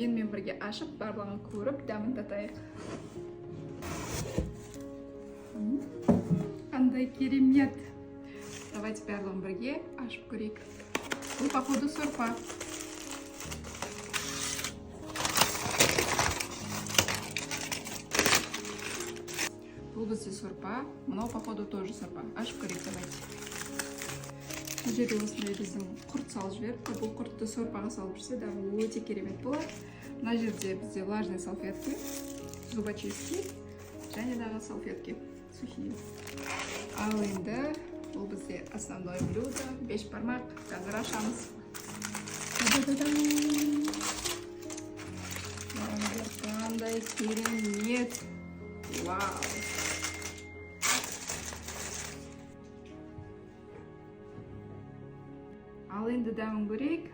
менімен бірге ашып барлығын көріп дәмін татайық. Қандай керемет. Давайте барлығын бірге ашып көрейік. Бұл походу сорпа. Бұл бізде сорпа, мынау походу тоже сорпа. Ашып көрейік, давайте. Бұл жерде осындай біздің құрт салып жіберіпті. Бұл құртты сорпаға салып жүрсе, дағы өте керемет болады. Мына жерде бізде влажные салфетки, зубочистки және дағы салфетки сухие. Ал енді бұл бізде основное блюдо, бешбармақ. Қазір ашамыз. Қандай керемет. Вау. Ал енді дәмін көрейік.